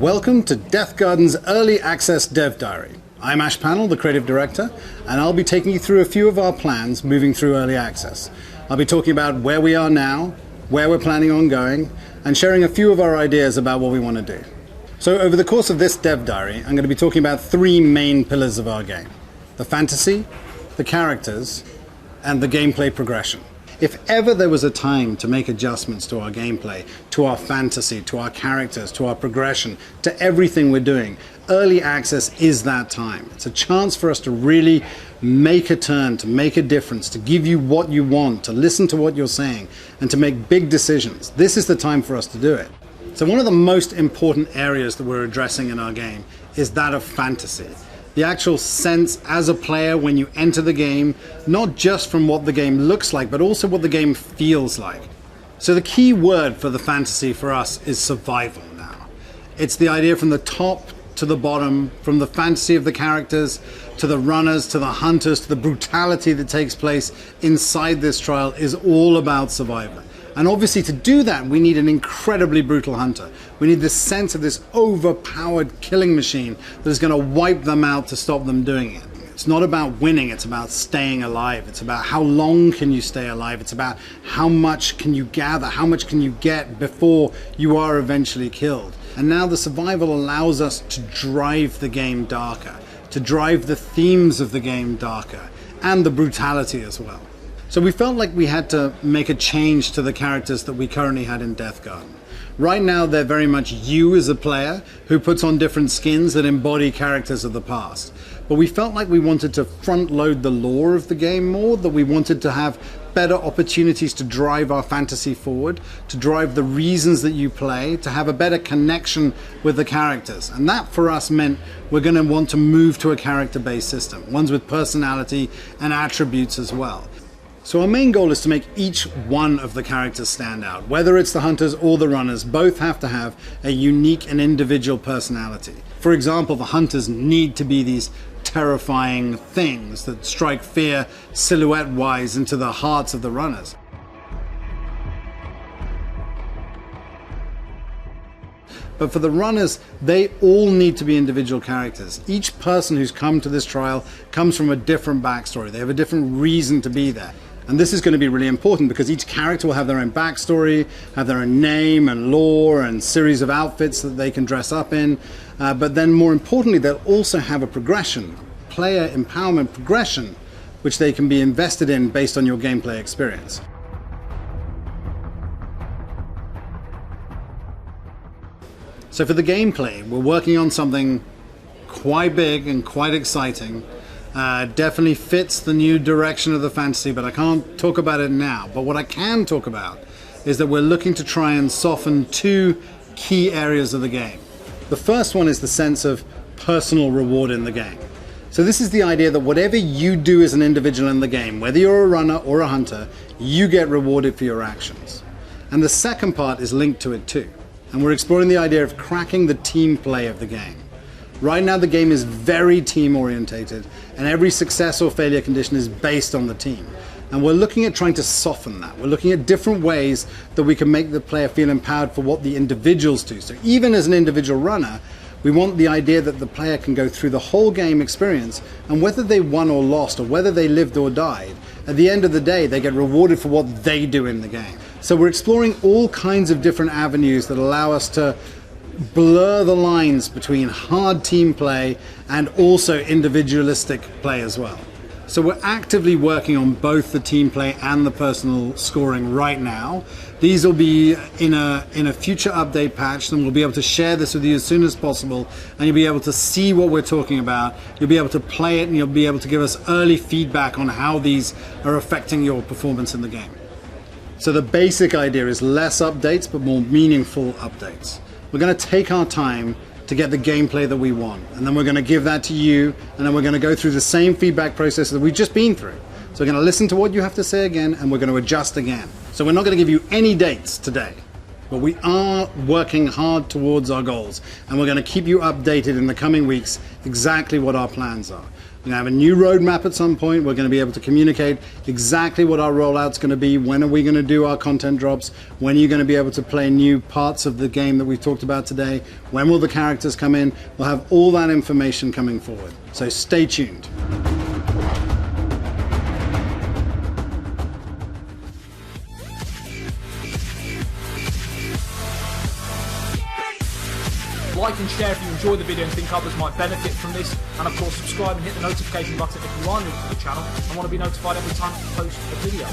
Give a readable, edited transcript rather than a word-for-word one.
Welcome to Deathgarden's Early Access Dev Diary. I'm Ash Panel, the Creative Director, and I'll be taking you through a few of our plans moving through Early Access. I'll be talking about where we are now, where we're planning on going, and sharing a few of our ideas about what we want to do. So over the course of this Dev Diary, I'm going to be talking about three main pillars of our game: the fantasy, the characters, and the gameplay progression. If ever there was a time to make adjustments to our gameplay, to our fantasy, to our characters, to our progression, to everything we're doing, Early Access is that time. It's a chance for us to really make a turn, to make a difference, to give you what you want, to listen to what you're saying, and to make big decisions. This is the time for us to do it. So one of the most important areas that we're addressing in our game is that of fantasy. The actual sense as a player when you enter the game, not just from what the game looks like, but also what the game feels like. So the key word for the fantasy for us is survival now. It's the idea from the top to the bottom, from the fantasy of the characters, to the runners, to the hunters, to the brutality that takes place inside this trial is all about survival. And obviously to do that, we need an incredibly brutal hunter. We need this sense of this overpowered killing machine that is going to wipe them out to stop them doing it. It's not about winning, it's about staying alive. It's about how long can you stay alive. It's about how much can you gather, how much can you get before you are eventually killed. And now the survival allows us to drive the game darker, to drive the themes of the game darker, and the brutality as well. So we felt like we had to make a change to the characters that we currently had in Deathgarden. Right now they're very much you as a player who puts on different skins that embody characters of the past. But we felt like we wanted to front load the lore of the game more, that we wanted to have better opportunities to drive our fantasy forward, to drive the reasons that you play, to have a better connection with the characters. And that for us meant we're going to want to move to a character-based system, ones with personality and attributes as well. So our main goal is to make each one of the characters stand out. Whether it's the hunters or the runners, both have to have a unique and individual personality. For example, the hunters need to be these terrifying things that strike fear silhouette-wise into the hearts of the runners. But for the runners, they all need to be individual characters. Each person who's come to this trial comes from a different backstory. They have a different reason to be there. And this is going to be really important because each character will have their own backstory, have their own name and lore and series of outfits that they can dress up in. But then more importantly, they'll also have a progression, player empowerment progression, which they can be invested in based on your gameplay experience. So for the gameplay, we're working on something quite big and quite exciting. Definitely fits the new direction of the fantasy, but I can't talk about it now. But what I can talk about is that we're looking to try and soften two key areas of the game. The first one is the sense of personal reward in the game. So this is the idea that whatever you do as an individual in the game, whether you're a runner or a hunter, you get rewarded for your actions. And the second part is linked to it too. And we're exploring the idea of cracking the team play of the game. Right now the game is very team orientated, and every success or failure condition is based on the team. And we're looking at trying to soften that. We're looking at different ways that we can make the player feel empowered for what the individuals do. So even as an individual runner, we want the idea that the player can go through the whole game experience, and whether they won or lost, or whether they lived or died, at the end of the day they get rewarded for what they do in the game. So we're exploring all kinds of different avenues that allow us to blur the lines between hard team play and also individualistic play as well. So we're actively working on both the team play and the personal scoring right now. These will be in a future update patch, and we'll be able to share this with you as soon as possible, and you'll be able to see what we're talking about. You'll be able to play it, and you'll be able to give us early feedback on how these are affecting your performance in the game. So the basic idea is less updates but more meaningful updates. We're going to take our time to get the gameplay that we want, and then we're going to give that to you, and then we're going to go through the same feedback process that we've just been through. So we're going to listen to what you have to say again, and we're going to adjust again. So we're not going to give you any dates today. but we are working hard towards our goals, and we're going to keep you updated in the coming weeks exactly what our plans are. We're going to have a new roadmap at some point. We're going to be able to communicate exactly what our rollout's going to be. When are we going to do our content drops? When are you going to be able to play new parts of the game that we've talked about today? When will the characters come in? We'll have all that information coming forward. So stay tuned. Like and share if you enjoy the video and think others might benefit from this, and of course subscribe and hit the notification button if you are new to the channel and want to be notified every time I post a video.